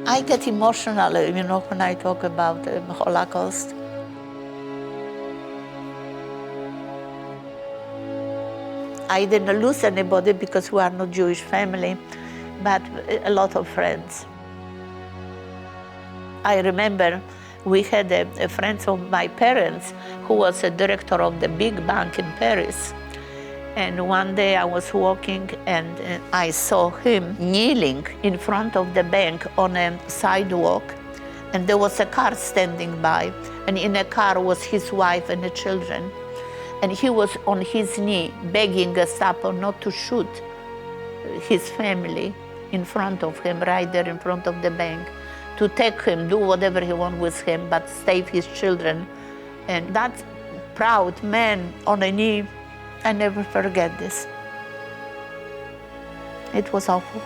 I get emotional, when I talk about the Holocaust. I didn't lose anybody because we are not Jewish family, but a lot of friends. I remember we had a friend of my parents who was a director of the big bank in Paris. And one day I was walking and I saw him kneeling in front of the bank on a sidewalk. And there was a car standing by, and in a car was his wife and the children. And he was on his knee begging Gestapo not to shoot his family in front of him, right there in front of the bank, to take him, do whatever he wants with him, but save his children. And that proud man on a knee, I never forget this. It was awful.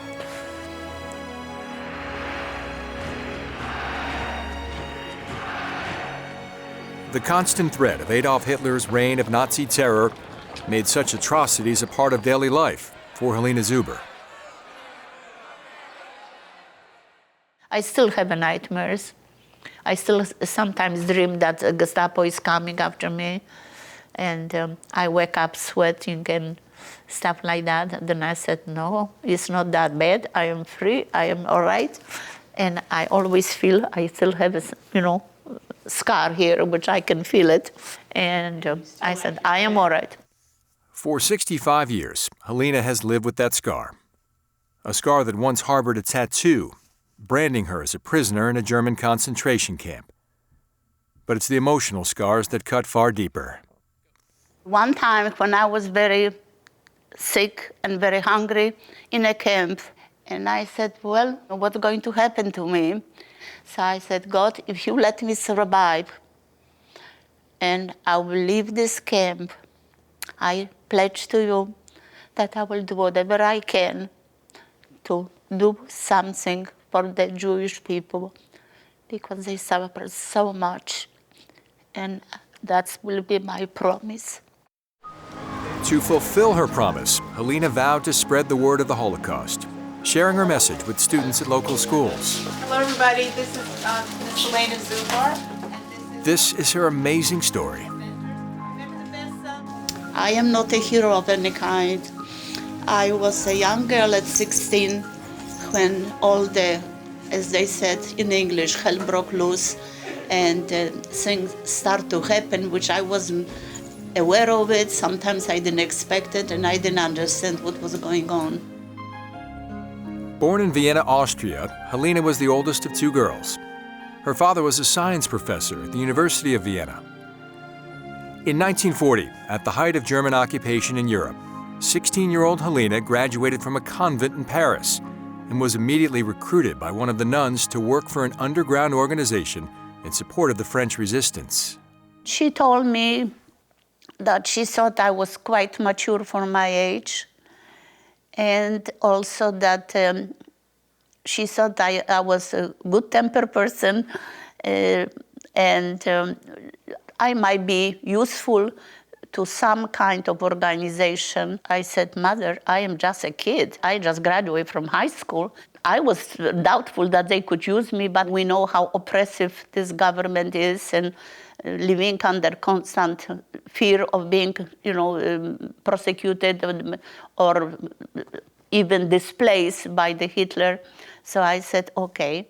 The constant threat of Adolf Hitler's reign of Nazi terror made such atrocities a part of daily life for Helena Zuber. I still have nightmares. I still sometimes dream that Gestapo is coming after me. And I wake up sweating and stuff like that. And then I said, no, it's not that bad. I am free. I am all right. And I always feel I still have a, scar here, which I can feel it. And I said, I am all right. For 65 years, Helena has lived with that scar. A scar that once harbored a tattoo, branding her as a prisoner in a German concentration camp. But it's the emotional scars that cut far deeper. One time when I was very sick and very hungry in a camp, and I said, well, what's going to happen to me? So I said, God, if you let me survive and I will leave this camp, I pledge to you that I will do whatever I can to do something for the Jewish people because they suffer so much. And that will be my promise. To fulfill her promise, Helena vowed to spread the word of the Holocaust, sharing her message with students at local schools. Hello, everybody. This is Miss Helena Zuber. This is her amazing story. I am not a hero of any kind. I was a young girl at 16 when all the, as they said in English, hell broke loose and things start to happen, which I wasn't aware of it. Sometimes I didn't expect it, and I didn't understand what was going on. Born in Vienna, Austria, Helena was the oldest of two girls. Her father was a science professor at the University of Vienna. In 1940, at the height of German occupation in Europe, 16-year-old Helena graduated from a convent in Paris and was immediately recruited by one of the nuns to work for an underground organization in support of the French resistance. She told me that she thought I was quite mature for my age, and also that she thought I was a good-tempered person, and I might be useful to some kind of organization. I said, Mother, I am just a kid. I just graduated from high school. I was doubtful that they could use me, but we know how oppressive this government is, and living under constant fear of being, prosecuted or even displaced by the Hitler. So I said, okay.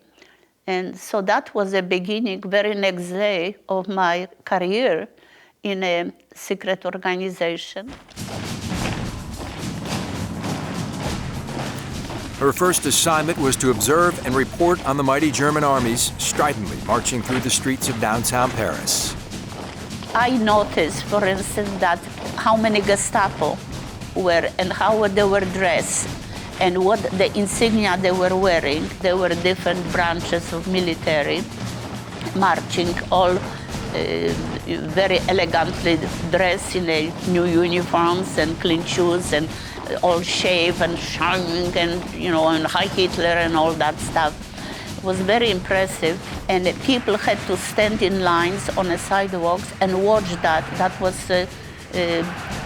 And so that was the beginning, very next day of my career in a secret organization. Her first assignment was to observe and report on the mighty German armies stridently marching through the streets of downtown Paris. I noticed, for instance, that how many Gestapo were and how they were dressed and what the insignia they were wearing. There were different branches of military marching, all very elegantly dressed in new uniforms and clean shoes and all shaved and shining and, and Heil Hitler and all that stuff. It was very impressive. And people had to stand in lines on the sidewalks and watch that. That was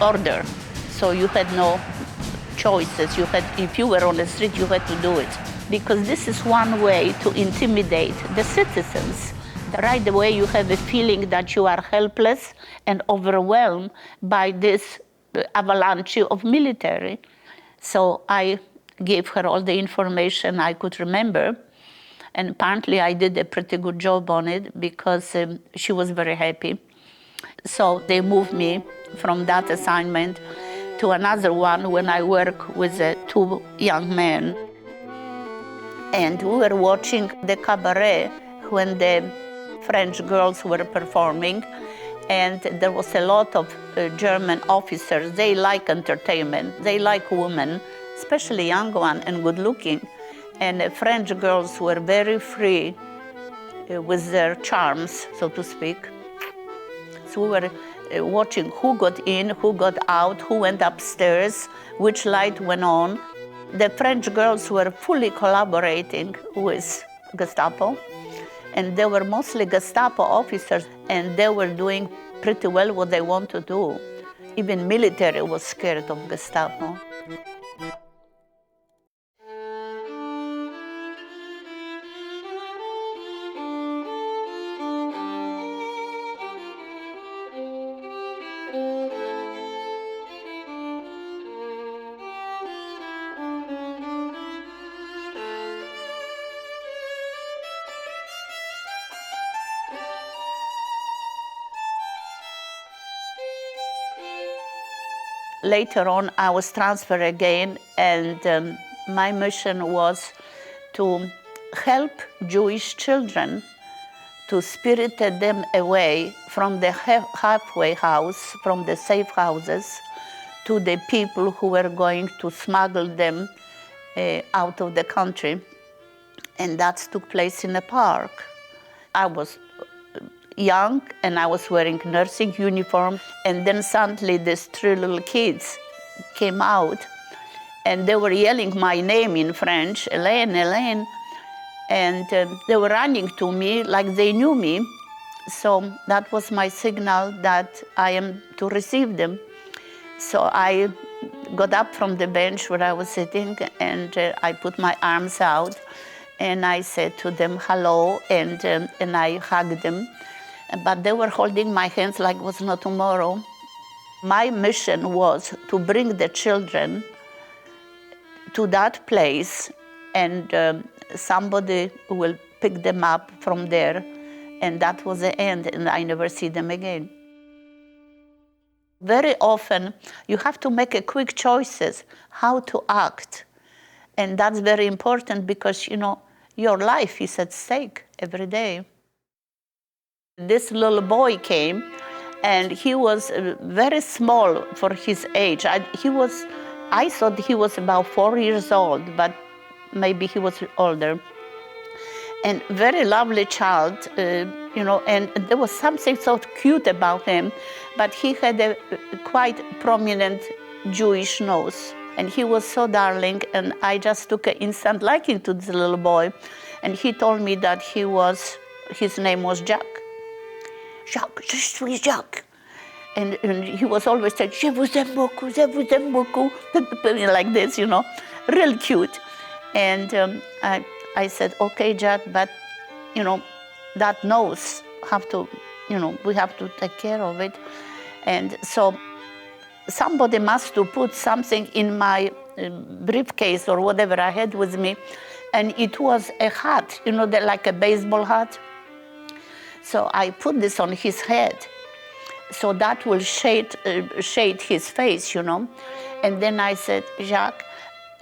order. So you had no choices. If you were on the street, you had to do it because this is one way to intimidate the citizens. Right away you have a feeling that you are helpless and overwhelmed by this avalanche of military. So I gave her all the information I could remember, and apparently I did a pretty good job on it because she was very happy. So they moved me from that assignment to another one when I work with two young men. And we were watching the cabaret when the French girls were performing, and there was a lot of German officers. They like entertainment, they like women, especially young ones and good looking. And French girls were very free with their charms, so to speak. So we were watching who got in, who got out, who went upstairs, which light went on. The French girls were fully collaborating with Gestapo, and they were mostly Gestapo officers, and they were doing pretty well what they want to do. Even military was scared of Gestapo. Later on, I was transferred again, and my mission was to help Jewish children, to spirit them away from the halfway house, from the safe houses, to the people who were going to smuggle them out of the country. And that took place in a park. I was young, and I was wearing nursing uniform, and then suddenly these three little kids came out, and they were yelling my name in French, Helen, Helen, and they were running to me like they knew me. So that was my signal that I am to receive them. So I got up from the bench where I was sitting, and I put my arms out, and I said to them, hello, and I hugged them. But they were holding my hands like it was not tomorrow. My mission was to bring the children to that place, and somebody will pick them up from there. And that was the end, and I never see them again. Very often, you have to make a quick choices how to act. And that's very important because, you know, your life is at stake every day. This little boy came, and he was very small for his age. I thought he was about 4 years old, but maybe he was older. And very lovely child, you know, and there was something so cute about him, but he had a quite prominent Jewish nose. And he was so darling, and I just took an instant liking to this little boy. And he told me that his name was Jack. Jacques, je suis Jacques. And he was always saying, je vous aime beaucoup, like this, you know, real cute. And I said, okay, Jack, but, you know, that nose we have to take care of it. And so somebody must to put something in my briefcase or whatever I had with me, and it was a hat, you know, like a baseball hat. So I put this on his head, so that will shade his face, you know. And then I said, Jacques,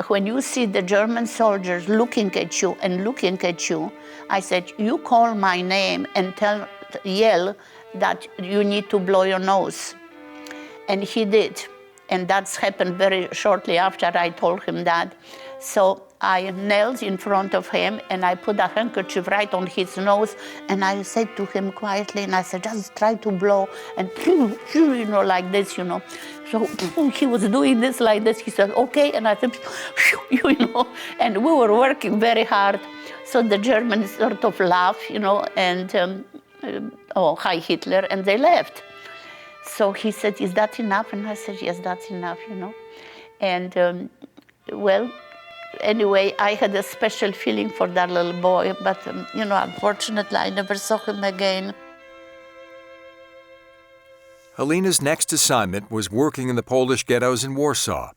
when you see the German soldiers looking at you, I said, you call my name and yell that you need to blow your nose. And he did. And that's happened very shortly after I told him that. So I knelt in front of him, and I put a handkerchief right on his nose, and I said to him quietly, and I said, just try to blow, and you know, like this, you know. So he was doing this like this. He said, okay, and I said, you know, and we were working very hard. So the Germans sort of laughed, you know, and oh, hi Hitler, and they left. So he said, is that enough? And I said, yes, that's enough, you know. And well, Anyway, I had a special feeling for that little boy, but unfortunately, I never saw him again. Helena's next assignment was working in the Polish ghettos in Warsaw.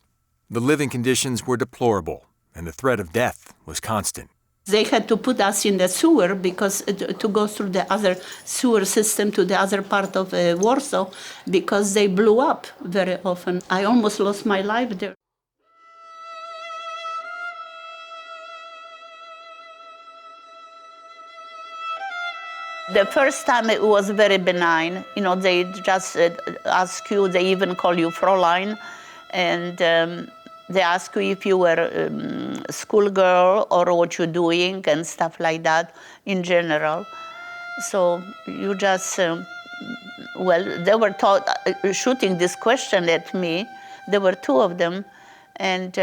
The living conditions were deplorable, and the threat of death was constant. They had to put us in the sewer because to go through the other sewer system to the other part of Warsaw, because they blew up very often. I almost lost my life there. The first time it was very benign. They just ask you, they even call you Fräulein, and they ask you if you were a schoolgirl or what you're doing and stuff like that in general. So you just, they were shooting this question at me. There were two of them, and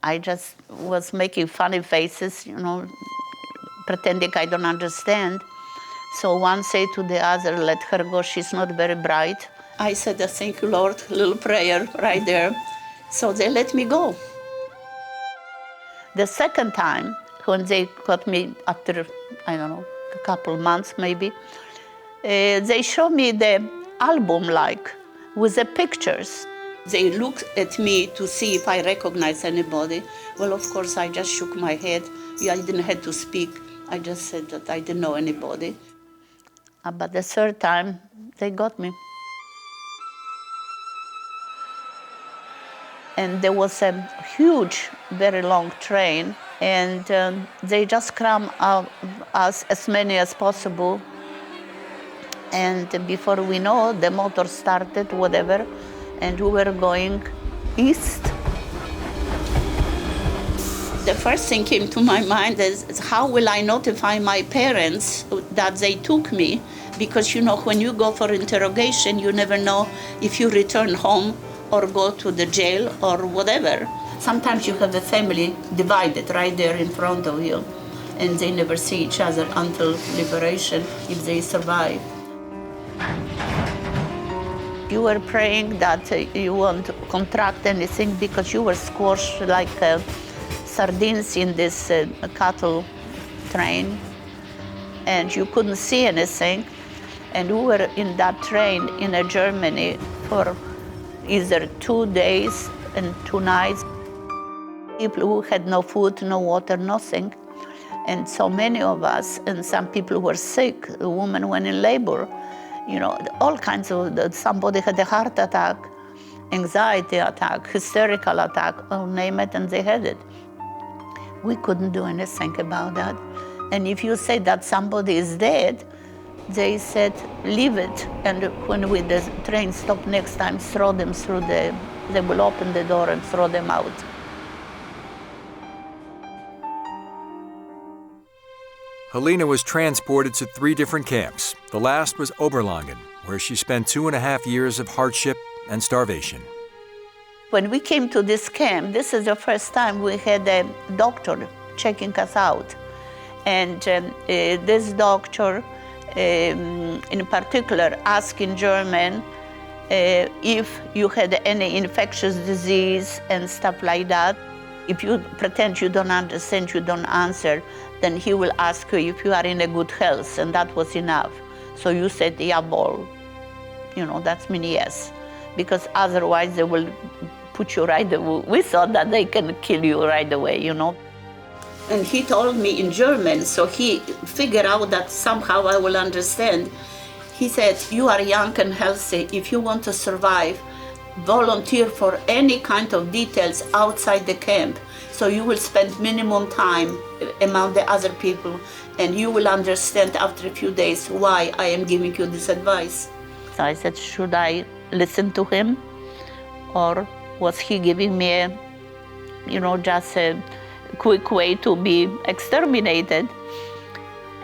I just was making funny faces, pretending I don't understand. So one said to the other, let her go, she's not very bright. I said, thank you, Lord, a little prayer right there. So they let me go. The second time, when they got me after, I don't know, a couple months maybe, they showed me the album with the pictures. They looked at me to see if I recognize anybody. Well, of course, I just shook my head. I didn't have to speak. I just said that I didn't know anybody. But the third time, they got me. And there was a huge, very long train, and they just crammed us as many as possible. And before we know, the motor started, whatever, and we were going east. The first thing came to my mind is how will I notify my parents that they took me? Because when you go for interrogation, you never know if you return home or go to the jail or whatever. Sometimes you have a family divided right there in front of you, and they never see each other until liberation, if they survive. You were praying that you won't contract anything because you were squashed like sardines in this cattle train, and you couldn't see anything. And we were in that train in Germany for either 2 days and 2 nights. People who had no food, no water, nothing. And so many of us, and some people were sick. A woman went in labor. All kinds of, somebody had a heart attack, anxiety attack, hysterical attack, name it, and they had it. We couldn't do anything about that. And if you say that somebody is dead, they said, leave it. And when the train stopped next time, throw them through they will open the door and throw them out. Helena was transported to 3 different camps. The last was Oberlangen, where she spent 2.5 years of hardship and starvation. When we came to this camp, this is the first time we had a doctor checking us out. And this doctor, in particular, asked in German if you had any infectious disease and stuff like that. If you pretend you don't understand, you don't answer, then he will ask you if you are in a good health, and that was enough. So you said, jawohl. That's mean yes. Because otherwise they will put you right away. We thought that they can kill you right away, And he told me in German, so he figured out that somehow I will understand. He said, you are young and healthy. If you want to survive, volunteer for any kind of details outside the camp. So you will spend minimum time among the other people, and you will understand after a few days why I am giving you this advice. So I said, should I listen to him? Or was he giving me just a quick way to be exterminated?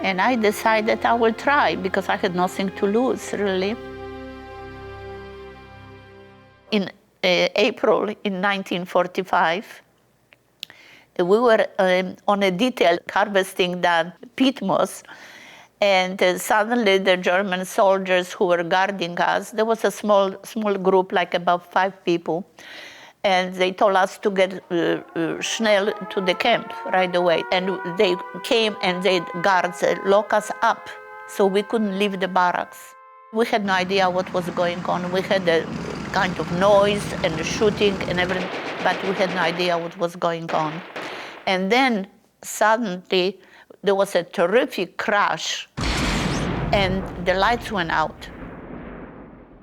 And I decided I will try because I had nothing to lose, really. In April in 1945, we were on a detail harvesting that peat moss, and suddenly the German soldiers who were guarding us, there was a small group, like about 5 people, And they told us to get schnell to the camp right away. And they came and the guards locked us up, so we couldn't leave the barracks. We had no idea what was going on. We had a kind of noise and shooting and everything, but we had no idea what was going on. And then suddenly there was a terrific crash and the lights went out.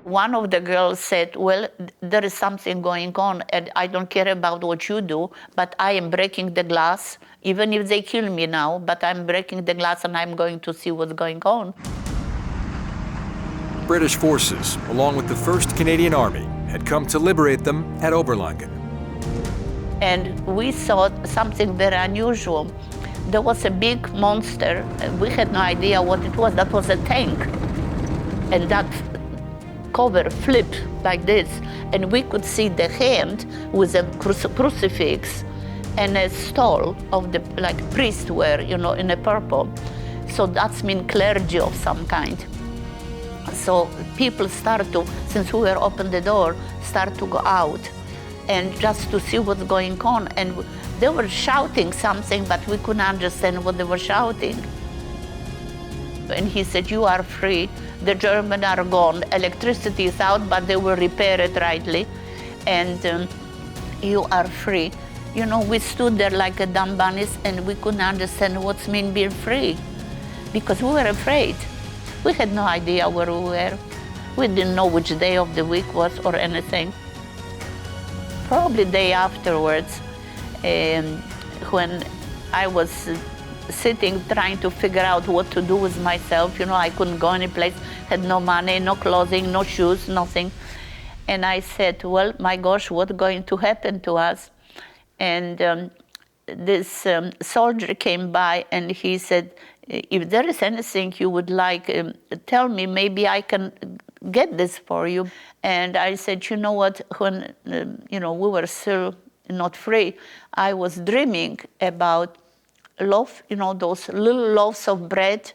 One of the girls said, well, there is something going on and I don't care about what you do, but I am breaking the glass, even if they kill me now, but I'm breaking the glass and I'm going to see what's going on. British forces, along with the 1st Canadian Army, had come to liberate them at Oberlangen. And we saw something very unusual. There was a big monster. We had no idea what it was. That was a tank. And that cover flipped like this. And we could see the hand with a crucifix and a stole of the priest wear, in a purple. So that's mean clergy of some kind. So people start to, since we were open the door, start to go out and just to see what's going on. And they were shouting something, but we couldn't understand what they were shouting. And he said, you are free. The Germans are gone. Electricity is out, but they will repair it rightly. And you are free. We stood there like a dumb bunnies and we couldn't understand what's mean being free because we were afraid. We had no idea where we were. We didn't know which day of the week was or anything. Probably the day afterwards, when I was sitting trying to figure out what to do with myself, I couldn't go any place, had no money, no clothing, no shoes, nothing. And I said, well, my gosh, what's going to happen to us? And this soldier came by and he said, if there is anything you would like, tell me, maybe I can get this for you. And I said, you know what, when we were still not free, I was dreaming about loaf, those little loaves of bread,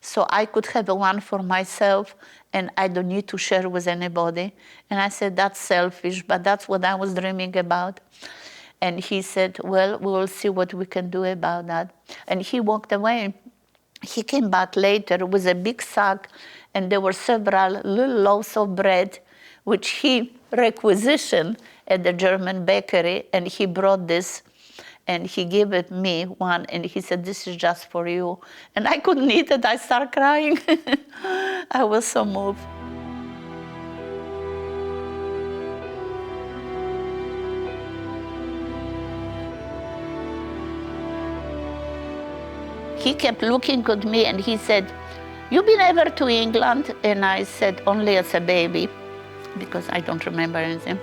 so I could have one for myself and I don't need to share with anybody. And I said, that's selfish, but that's what I was dreaming about. And he said, well, we will see what we can do about that. And he walked away. He came back later with a big sack, and there were several little loaves of bread, which he requisitioned at the German bakery, and he brought this, and he gave it me one, and he said, this is just for you. And I couldn't eat it, I started crying. I was so moved. He kept looking at me and he said, you been ever to England? And I said, only as a baby, because I don't remember anything.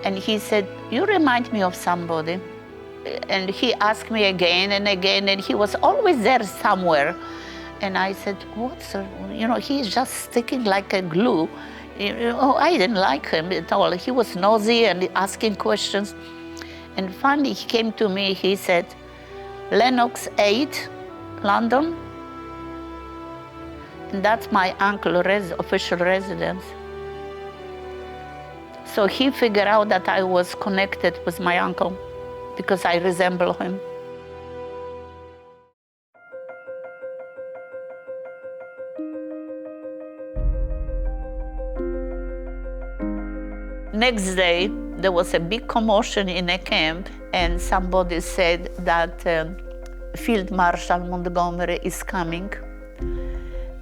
And he said, you remind me of somebody. And he asked me again and again, and he was always there somewhere. And I said, what's, he's just sticking like a glue. I didn't like him at all. He was nosy and asking questions. And finally he came to me, he said, Lennox 8, London, and that's my uncle's official residence. So he figured out that I was connected with my uncle because I resemble him. Next day, there was a big commotion in a camp, and somebody said that Field Marshal Montgomery is coming.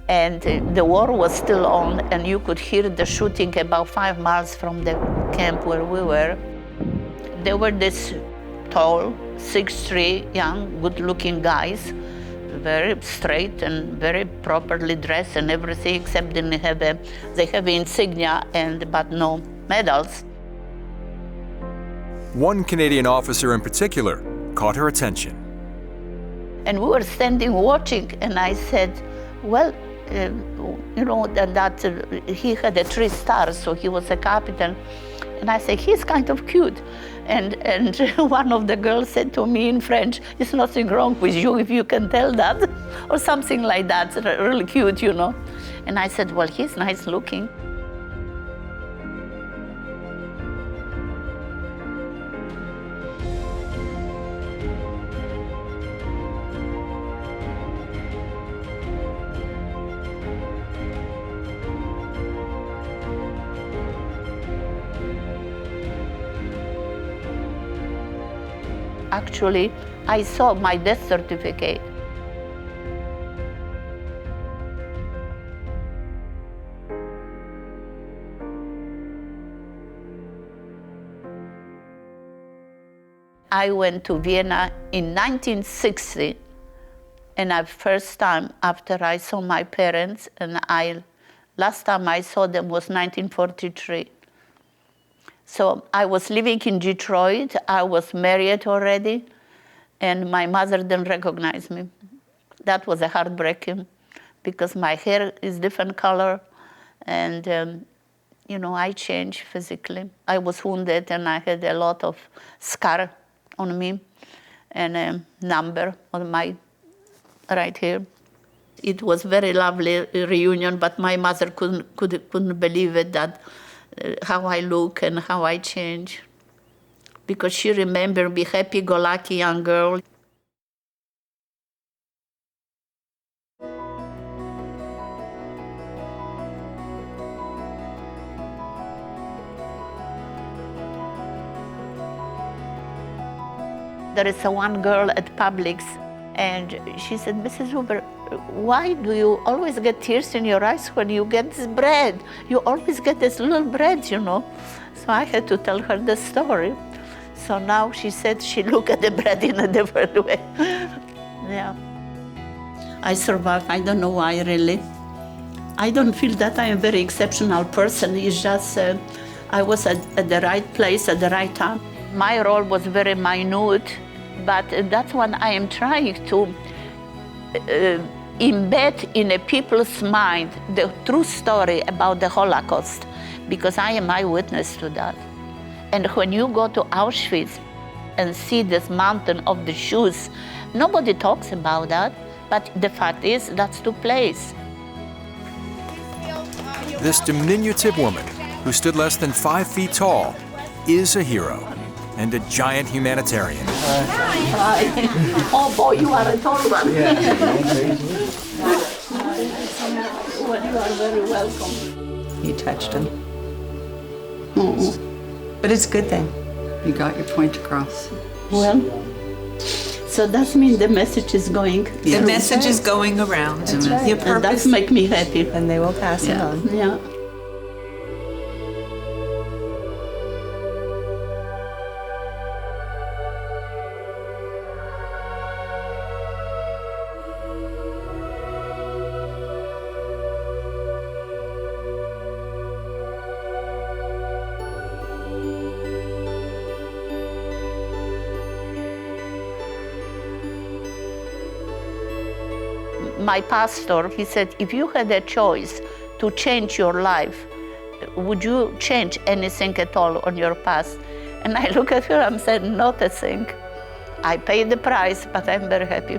And the war was still on, and you could hear the shooting about 5 miles from the camp where we were. There were these tall, 6'3", young, good-looking guys, very straight and very properly dressed and everything, except they have insignia but no medals. One Canadian officer in particular caught her attention. And we were standing watching, and I said, well, he had a 3 stars, so he was a captain. And I said, he's kind of cute. And one of the girls said to me in French, there's nothing wrong with you if you can tell that, or something like that, really cute, And I said, well, he's nice looking. actually, I saw my death certificate. I went to Vienna in 1960, and the first time after I saw my parents, and last time I saw them was 1943. So I was living in Detroit, I was married already, and my mother didn't recognize me. That was a heartbreaking, because my hair is different color, and I changed physically. I was wounded and I had a lot of scar on me and a number on my right here. It was very lovely reunion, but my mother couldn't believe it, that how I look and how I change, because she remembered me happy-go-lucky young girl. There is one girl at Publix, and she said, Mrs. Zuber, why do you always get tears in your eyes when you get this bread? You always get this little bread, you know. So I had to tell her the story. So now she said she looked at the bread in a different way. Yeah. I survived. I don't know why, really. I don't feel that I am a very exceptional person. It's just I was at the right place at the right time. My role was very minute, but that's what I am trying to embed in a people's mind the true story about the Holocaust, because I am eyewitness to that. And when you go to Auschwitz and see this mountain of the Jews, nobody talks about that, but the fact is that took place. This diminutive woman, who stood less than 5 feet tall, is a hero and a giant humanitarian. Oh boy, you are a tall one. Well, you are very welcome. You touched him. Oh. But it's a good thing. You got your point across. Well, so that means the message is going. The message is going around. That's right. Your And that purpose. makes me happy. And they will pass it on. Yeah. My pastor, he said, if you had a choice to change your life, would you change anything at all on your past? And I look at her and said, not a thing. I paid the price, but I'm very happy.